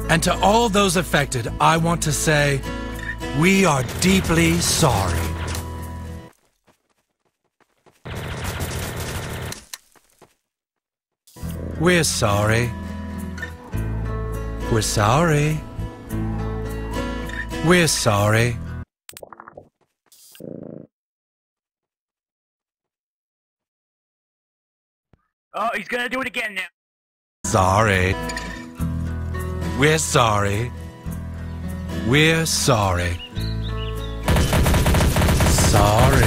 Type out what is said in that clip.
And to all those affected, I want to say, we are deeply sorry. We're sorry. We're sorry. We're sorry. Oh, he's gonna do it again now. Sorry. We're sorry. We're sorry. Sorry.